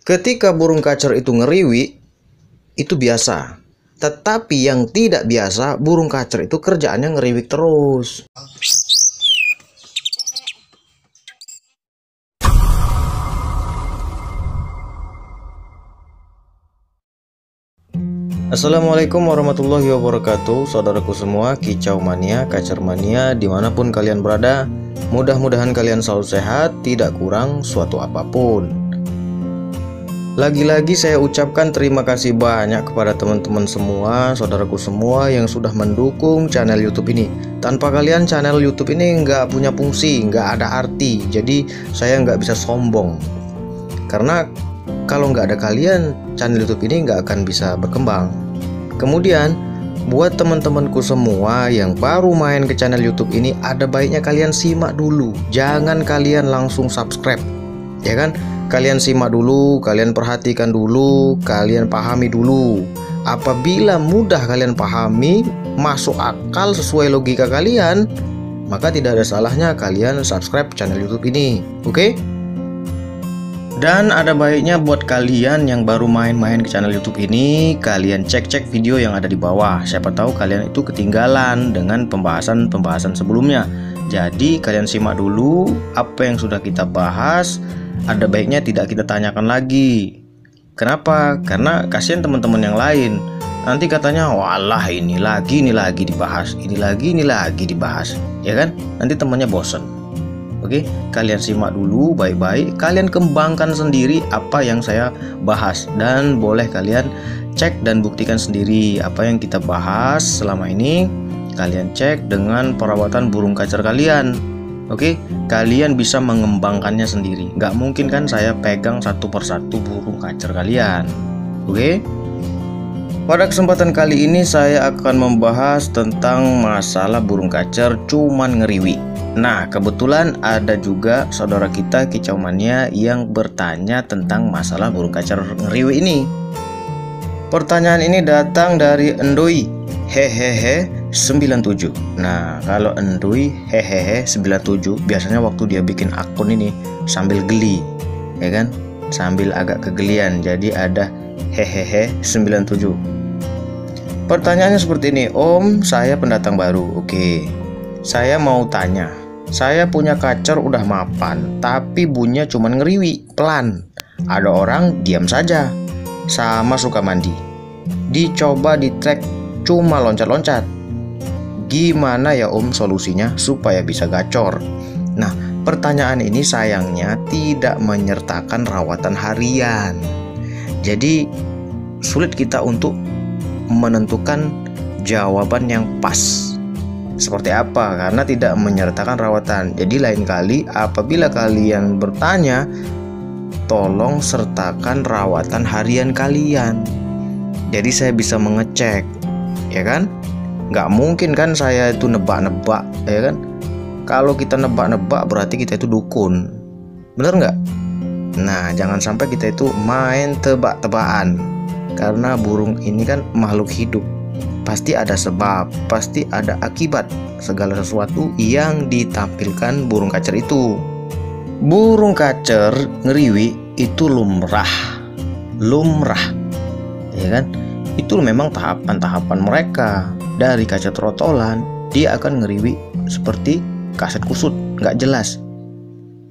Ketika burung kacer itu ngeriwi, itu biasa. Tetapi yang tidak biasa, burung kacer itu kerjaannya ngeriwik terus. Assalamualaikum warahmatullahi wabarakatuh. Saudaraku semua, kicau mania, kacer mania, dimanapun kalian berada, mudah-mudahan kalian selalu sehat, tidak kurang suatu apapun. Lagi-lagi saya ucapkan terima kasih banyak kepada teman-teman semua, saudaraku semua yang sudah mendukung channel YouTube ini. Tanpa kalian channel YouTube ini nggak punya fungsi, nggak ada arti. Jadi saya nggak bisa sombong. Karena kalau nggak ada kalian, channel YouTube ini nggak akan bisa berkembang. Kemudian, buat teman-temanku semua yang baru main ke channel YouTube ini, ada baiknya kalian simak dulu. Jangan kalian langsung subscribe, ya kan? Kalian simak dulu, kalian perhatikan dulu, kalian pahami dulu. Apabila mudah kalian pahami, masuk akal sesuai logika kalian, maka tidak ada salahnya kalian subscribe channel YouTube ini, oke? Dan ada baiknya buat kalian yang baru main-main ke channel YouTube ini, kalian cek-cek video yang ada di bawah. Siapa tahu kalian itu ketinggalan dengan pembahasan-pembahasan sebelumnya. Jadi kalian simak dulu apa yang sudah kita bahas. Ada baiknya tidak kita tanyakan lagi. Kenapa? Karena kasihan teman-teman yang lain. Nanti katanya, walah ini lagi dibahas, ini lagi dibahas, ya kan? Nanti temannya bosen. Oke, kalian simak dulu baik-baik, kalian kembangkan sendiri apa yang saya bahas, dan boleh kalian cek dan buktikan sendiri apa yang kita bahas selama ini. Kalian cek dengan perawatan burung kacer kalian. Oke, kalian bisa mengembangkannya sendiri. Nggak mungkin kan saya pegang satu persatu burung kacer kalian. Oke. Pada kesempatan kali ini saya akan membahas tentang masalah burung kacer cuman ngeriwi. Nah, kebetulan ada juga saudara kita kicau mania yang bertanya tentang masalah burung kacer ngeriwi ini. Pertanyaan ini datang dari Endoi hehehe 97. Nah, kalau Endoi hehehe 97 biasanya waktu dia bikin akun ini sambil geli, ya kan? Sambil agak kegelian. Jadi ada hehehe 97. Pertanyaannya seperti ini, Om, saya pendatang baru. Oke, saya mau tanya, saya punya kacer udah mapan, tapi bunyinya cuma ngeriwi, pelan. Ada orang diam saja, sama suka mandi. Dicoba di track, cuma loncat-loncat. Gimana ya Om solusinya supaya bisa gacor? Nah, pertanyaan ini sayangnya tidak menyertakan rawatan harian. Jadi sulit kita untuk menentukan jawaban yang pas seperti apa karena tidak menyertakan rawatan. Jadi lain kali apabila kalian bertanya, tolong sertakan rawatan harian kalian. Jadi saya bisa mengecek, ya kan? Nggak mungkin kan saya itu nebak-nebak, ya kan? Kalau kita nebak-nebak berarti kita itu dukun, bener nggak? Nah, jangan sampai kita itu main tebak-tebakan. Karena burung ini kan makhluk hidup, pasti ada sebab, pasti ada akibat segala sesuatu yang ditampilkan burung kacer itu. Burung kacer ngeriwi itu lumrah, ya kan? Itu memang tahapan-tahapan mereka. Dari kacer trotolan dia akan ngeriwi seperti kaset kusut, nggak jelas.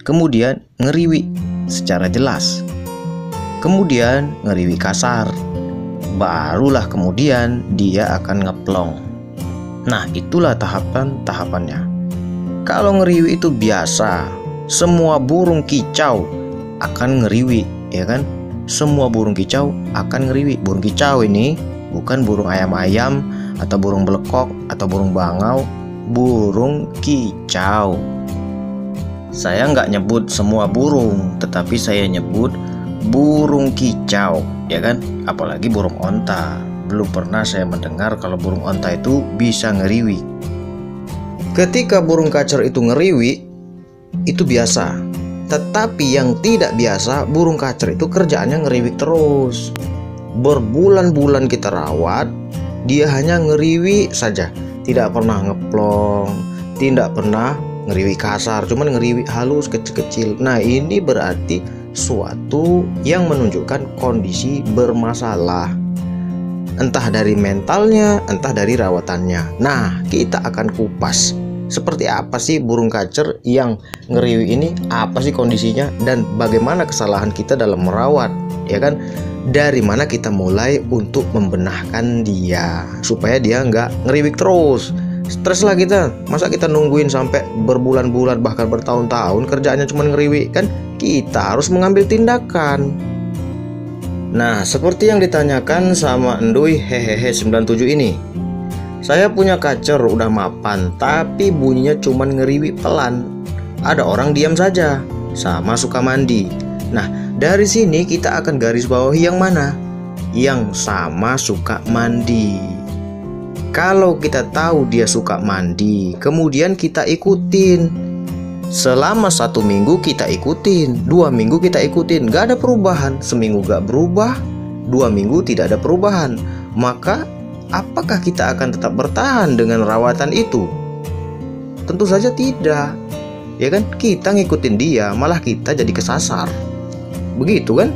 Kemudian ngeriwi secara jelas. Kemudian ngeriwi kasar. Barulah kemudian dia akan ngeplong. Nah, itulah tahapan-tahapannya. Kalau ngeriwi itu biasa, semua burung kicau akan ngeriwi, ya kan? Semua burung kicau akan ngeriwi. Burung kicau ini bukan burung ayam-ayam atau burung belekok atau burung bangau, burung kicau. Saya nggak nyebut semua burung, tetapi saya nyebut burung kicau, ya kan? Apalagi burung onta. Belum pernah saya mendengar kalau burung onta itu bisa ngeriwi. Ketika burung kacer itu ngeriwi, itu biasa. Tetapi yang tidak biasa, burung kacer itu kerjaannya ngeriwik terus. Berbulan-bulan kita rawat, dia hanya ngeriwi saja, tidak pernah ngeplong, tidak pernah ngeriwi kasar, cuman ngeriwi halus kecil-kecil. Nah, ini berarti suatu yang menunjukkan kondisi bermasalah, entah dari mentalnya, entah dari rawatannya. Nah, kita akan kupas seperti apa sih burung kacer yang ngeriwi ini, apa sih kondisinya, dan bagaimana kesalahan kita dalam merawat, ya kan? Dari mana kita mulai untuk membenahkan dia supaya dia nggak ngeriwik terus. Stres lah kita, masa kita nungguin sampai berbulan-bulan bahkan bertahun-tahun kerjaannya cuma ngeriwik kan? Kita harus mengambil tindakan. Nah, seperti yang ditanyakan sama Enduy hehehe 97 ini. Saya punya kacer udah mapan, tapi bunyinya cuma ngeriwik pelan. Ada orang diam saja, sama suka mandi. Nah, dari sini kita akan garis bawahi yang mana? Yang sama suka mandi. Kalau kita tahu dia suka mandi, kemudian kita ikutin selama 1 minggu, kita ikutin 2 minggu, kita ikutin, gak ada perubahan. Seminggu gak berubah, 2 minggu tidak ada perubahan. Maka apakah kita akan tetap bertahan dengan rawatan itu? Tentu saja tidak, ya kan? Kita ngikutin dia, malah kita jadi kesasar. Begitu kan?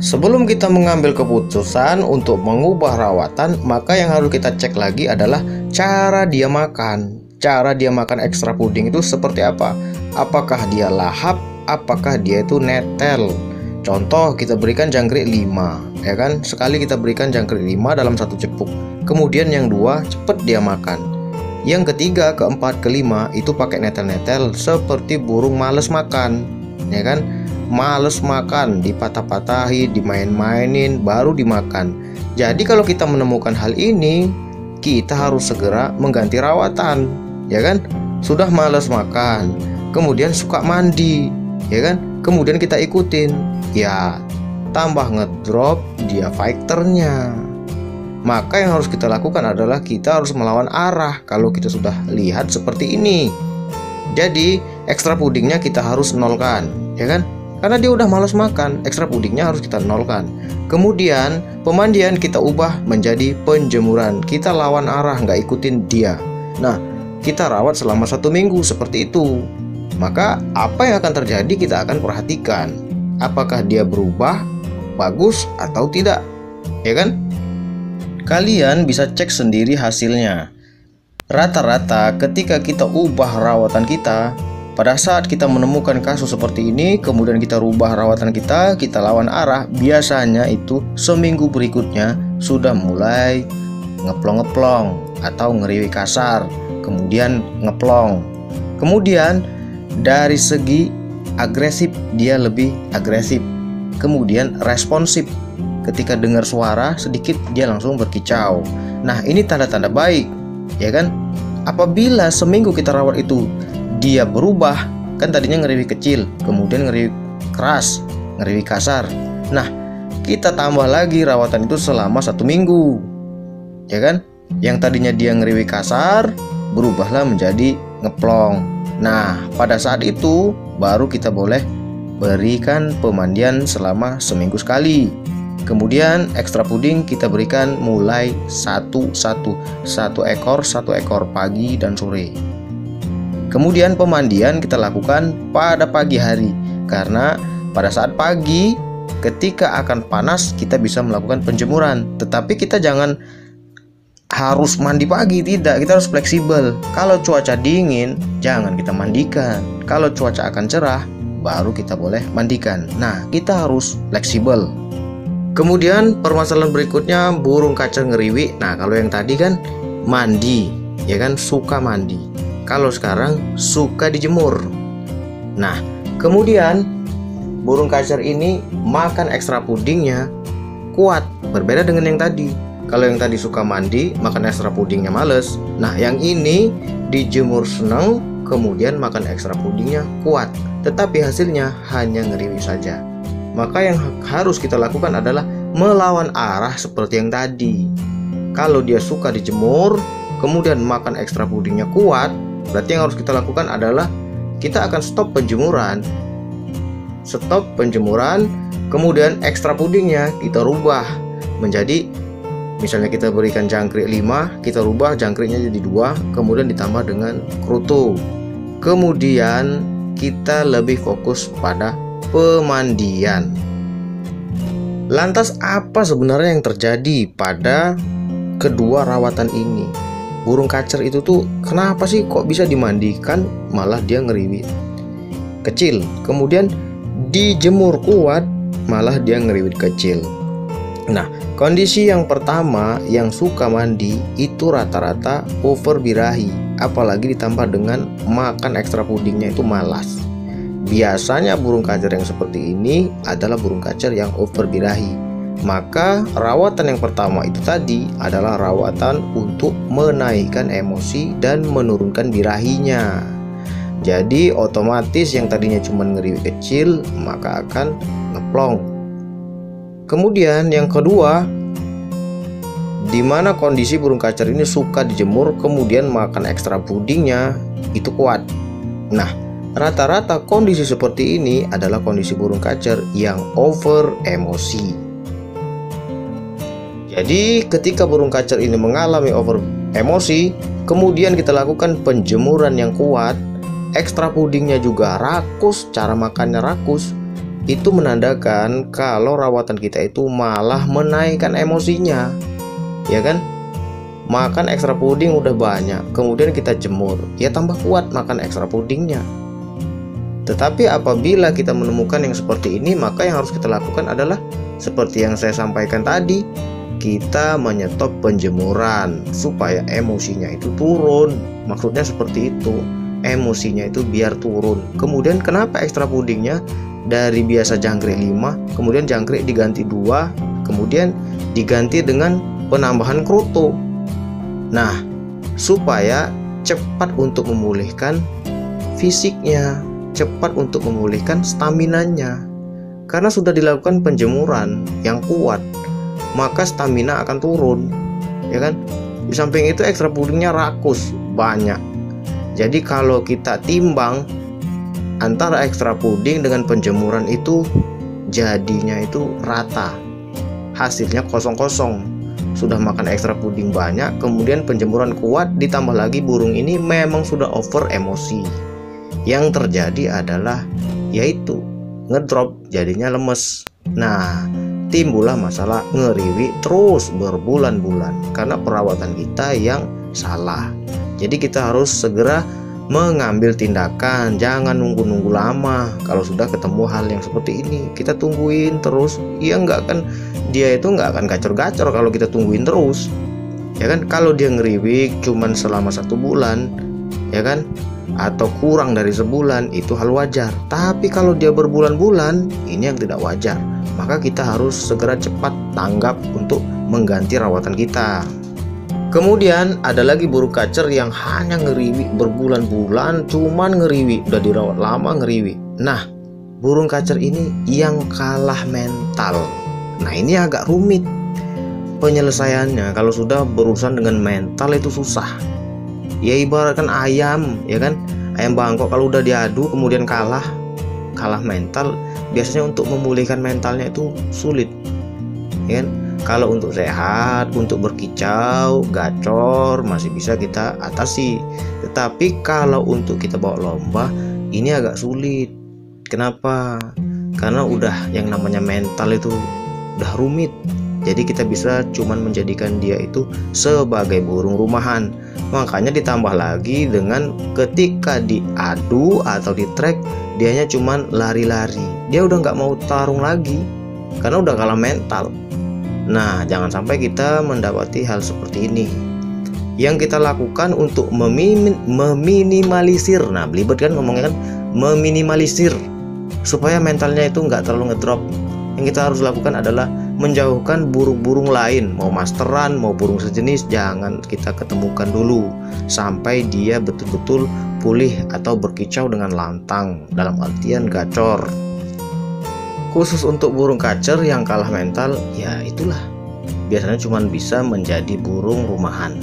Sebelum kita mengambil keputusan untuk mengubah rawatan, maka yang harus kita cek lagi adalah cara dia makan. Cara dia makan ekstra puding itu seperti apa? Apakah dia lahap? Apakah dia itu netel? Contoh, kita berikan jangkrik 5, ya kan? Sekali kita berikan jangkrik 5 dalam 1 cepuk. Kemudian yang 2 cepet dia makan. Yang ketiga, keempat, kelima itu pakai netel-netel seperti burung males makan, ya kan? Males makan, dipatah-patahi, dimain-mainin, baru dimakan. Jadi kalau kita menemukan hal ini, kita harus segera mengganti rawatan, ya kan? Sudah males makan, kemudian suka mandi, ya kan? Kemudian kita ikutin, ya tambah ngedrop dia fighternya. Maka yang harus kita lakukan adalah kita harus melawan arah kalau kita sudah lihat seperti ini. Jadi ekstra pudingnya kita harus nolkan, ya kan? Karena dia udah malas makan, ekstra pudingnya harus kita nolkan. Kemudian pemandian kita ubah menjadi penjemuran. Kita lawan arah, nggak ikutin dia. Nah, kita rawat selama 1 minggu seperti itu. Maka apa yang akan terjadi kita akan perhatikan. Apakah dia berubah, bagus atau tidak, ya kan? Kalian bisa cek sendiri hasilnya. Rata-rata ketika kita ubah rawatan kita, pada saat kita menemukan kasus seperti ini, kemudian kita rubah rawatan kita lawan arah, biasanya itu seminggu berikutnya sudah mulai ngeplong-ngeplong atau ngeriwi kasar, kemudian ngeplong. Kemudian dari segi agresif, dia lebih agresif. Kemudian responsif, ketika dengar suara sedikit dia langsung berkicau. Nah, ini tanda-tanda baik, ya kan? Apabila seminggu kita rawat itu dia berubah, kan tadinya ngeriwi kecil, kemudian ngeriwi keras, ngeriwi kasar. Nah, kita tambah lagi rawatan itu selama 1 minggu, ya kan? Yang tadinya dia ngeriwi kasar, berubahlah menjadi ngeplong. Nah, pada saat itu baru kita boleh berikan pemandian selama seminggu sekali. Kemudian ekstra puding kita berikan mulai satu ekor pagi dan sore. Kemudian pemandian kita lakukan pada pagi hari, karena pada saat pagi ketika akan panas kita bisa melakukan penjemuran. Tetapi kita jangan harus mandi pagi, tidak, kita harus fleksibel. Kalau cuaca dingin jangan kita mandikan, kalau cuaca akan cerah baru kita boleh mandikan. Nah, kita harus fleksibel. Kemudian permasalahan berikutnya burung kacer ngeriwi. Nah, kalau yang tadi kan mandi, ya kan, suka mandi. Kalau sekarang suka dijemur. Nah, kemudian burung kacer ini makan ekstra pudingnya kuat, berbeda dengan yang tadi. Kalau yang tadi suka mandi, makan ekstra pudingnya males. Nah, yang ini dijemur seneng, kemudian makan ekstra pudingnya kuat, tetapi hasilnya hanya ngeriwi saja. Maka yang harus kita lakukan adalah melawan arah seperti yang tadi. Kalau dia suka dijemur, kemudian makan ekstra pudingnya kuat, berarti yang harus kita lakukan adalah kita akan stop penjemuran. Stop penjemuran, kemudian ekstra pudingnya kita rubah menjadi, misalnya kita berikan jangkrik 5, kita rubah jangkriknya jadi 2, kemudian ditambah dengan kerutu. Kemudian kita lebih fokus pada pemandian. Lantas apa sebenarnya yang terjadi pada kedua rawatan ini? Burung kacer itu tuh kenapa sih kok bisa dimandikan malah dia ngeriwit kecil, kemudian dijemur kuat malah dia ngeriwit kecil. Nah, kondisi yang pertama yang suka mandi itu rata-rata over birahi, apalagi ditambah dengan makan ekstra pudingnya itu malas. Biasanya burung kacer yang seperti ini adalah burung kacer yang over birahi. Maka rawatan yang pertama itu tadi adalah rawatan untuk menaikkan emosi dan menurunkan birahinya. Jadi otomatis yang tadinya cuma ngeriwit kecil maka akan ngeplong. Kemudian yang kedua, di mana kondisi burung kacer ini suka dijemur kemudian makan ekstra pudingnya itu kuat. Nah, rata-rata kondisi seperti ini adalah kondisi burung kacer yang over emosi. Jadi ketika burung kacer ini mengalami over emosi, kemudian kita lakukan penjemuran yang kuat, ekstra pudingnya juga rakus, cara makannya rakus, itu menandakan kalau rawatan kita itu malah menaikkan emosinya, ya kan? Makan ekstra puding udah banyak, kemudian kita jemur, ya tambah kuat makan ekstra pudingnya. Tetapi apabila kita menemukan yang seperti ini, maka yang harus kita lakukan adalah seperti yang saya sampaikan tadi, kita menyetop penjemuran supaya emosinya itu turun. Maksudnya seperti itu, emosinya itu biar turun. Kemudian kenapa ekstra pudingnya dari biasa jangkrik 5, kemudian jangkrik diganti 2, kemudian diganti dengan penambahan kroto. Nah, supaya cepat untuk memulihkan fisiknya, cepat untuk memulihkan staminanya. Karena sudah dilakukan penjemuran yang kuat, maka stamina akan turun, ya kan? Di samping itu ekstra pudingnya rakus, banyak. Jadi kalau kita timbang antara ekstra puding dengan penjemuran itu jadinya itu rata, hasilnya kosong-kosong. Sudah makan ekstra puding banyak, kemudian penjemuran kuat, ditambah lagi burung ini memang sudah over emosi. Yang terjadi adalah yaitu ngedrop, jadinya lemes. Nah, timbullah masalah ngeriwi terus berbulan-bulan karena perawatan kita yang salah. Jadi kita harus segera mengambil tindakan, jangan nunggu-nunggu lama. Kalau sudah ketemu hal yang seperti ini, kita tungguin terus. Ya nggak kan, dia itu nggak akan gacor-gacor kalau kita tungguin terus, ya kan? Kalau dia ngeriwik cuman selama 1 bulan, ya kan, atau kurang dari sebulan, itu hal wajar. Tapi kalau dia berbulan-bulan, ini yang tidak wajar. Maka kita harus segera cepat tanggap untuk mengganti rawatan kita. Kemudian ada lagi burung kacer yang hanya ngeriwi berbulan-bulan, cuman ngeriwi, udah dirawat lama ngeriwi. Nah, burung kacer ini yang kalah mental. Nah, ini agak rumit penyelesaiannya. Kalau sudah berurusan dengan mental itu susah. Ya ibaratkan ayam, ya kan? Ayam Bangkok kalau udah diadu kemudian kalah mental, biasanya untuk memulihkan mentalnya itu sulit, ya kan? Kalau untuk sehat, untuk berkicau, gacor masih bisa kita atasi. Tetapi kalau untuk kita bawa lomba, ini agak sulit. Kenapa? Karena udah yang namanya mental itu udah rumit. Jadi kita bisa cuman menjadikan dia itu sebagai burung rumahan. Makanya ditambah lagi dengan ketika diadu atau di track, dianya cuman lari-lari. Dia udah nggak mau tarung lagi karena udah kalah mental. Nah, jangan sampai kita mendapati hal seperti ini. Yang kita lakukan untuk meminimalisir, nah belibet kan ngomongnya kan, meminimalisir supaya mentalnya itu nggak terlalu ngedrop. Yang kita harus lakukan adalah menjauhkan burung-burung lain, mau masteran, mau burung sejenis, jangan kita ketemukan dulu sampai dia betul-betul pulih atau berkicau dengan lantang, dalam artian gacor. Khusus untuk burung kacer yang kalah mental, ya itulah, biasanya cuma bisa menjadi burung rumahan.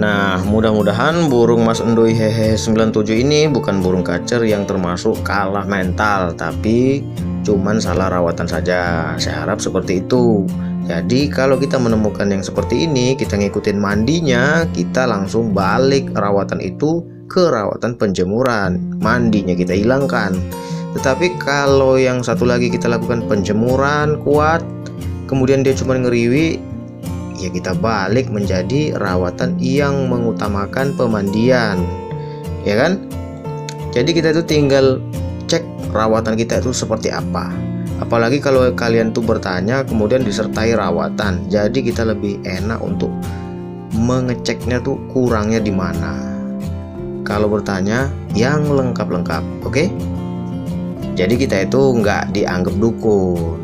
Nah, mudah-mudahan burung Mas Endoy Hehe 97 ini bukan burung kacer yang termasuk kalah mental, tapi cuman salah rawatan saja. Saya harap seperti itu. Jadi kalau kita menemukan yang seperti ini, kita ngikutin mandinya, kita langsung balik rawatan itu ke rawatan penjemuran. Mandinya kita hilangkan. Tetapi kalau yang satu lagi kita lakukan penjemuran kuat, kemudian dia cuma ngeriwi, ya kita balik menjadi rawatan yang mengutamakan pemandian, ya kan? Jadi kita itu tinggal cek rawatan kita itu seperti apa. Apalagi kalau kalian tuh bertanya kemudian disertai rawatan, jadi kita lebih enak untuk mengeceknya tuh kurangnya di mana. Kalau bertanya yang lengkap-lengkap, oke? Jadi kita itu nggak dianggap dukun.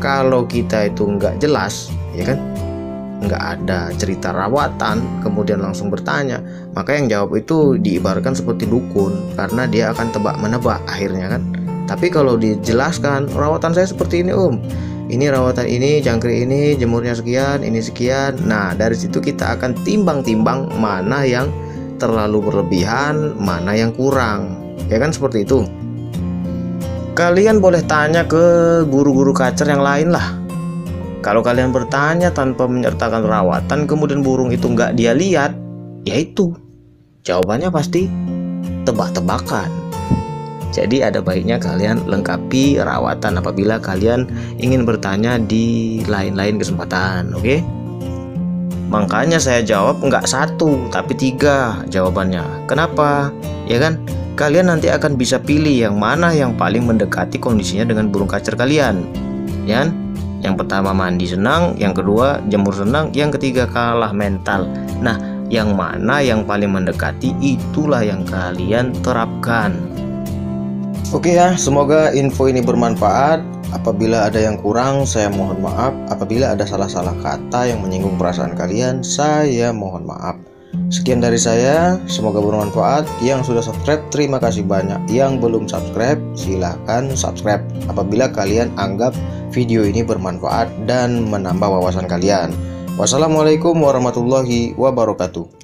Kalau kita itu nggak jelas, ya kan, nggak ada cerita rawatan, kemudian langsung bertanya, maka yang jawab itu diibaratkan seperti dukun, karena dia akan tebak-menebak akhirnya kan. Tapi kalau dijelaskan, rawatan saya seperti ini om, ini rawatan ini, jangkrik ini, jemurnya sekian, ini sekian. Nah dari situ kita akan timbang-timbang mana yang terlalu berlebihan, mana yang kurang, ya kan, seperti itu. Kalian boleh tanya ke guru-guru kacer yang lain lah. Kalau kalian bertanya tanpa menyertakan rawatan, kemudian burung itu nggak dia lihat, yaitu jawabannya pasti tebak-tebakan. Jadi ada baiknya kalian lengkapi rawatan apabila kalian ingin bertanya di lain-lain kesempatan, oke? Makanya saya jawab nggak 1 tapi 3 jawabannya. Kenapa? Ya kan? Kalian nanti akan bisa pilih yang mana yang paling mendekati kondisinya dengan burung kacer kalian, ya kan? Yang pertama mandi senang, yang kedua jemur senang, yang ketiga kalah mental. Nah, yang mana yang paling mendekati itulah yang kalian terapkan. Oke ya, semoga info ini bermanfaat. Apabila ada yang kurang, saya mohon maaf. Apabila ada salah-salah kata yang menyinggung perasaan kalian, saya mohon maaf. Sekian dari saya, semoga bermanfaat. Yang sudah subscribe, terima kasih banyak. Yang belum subscribe, silahkan subscribe apabila kalian anggap video ini bermanfaat dan menambah wawasan kalian. Wassalamualaikum warahmatullahi wabarakatuh.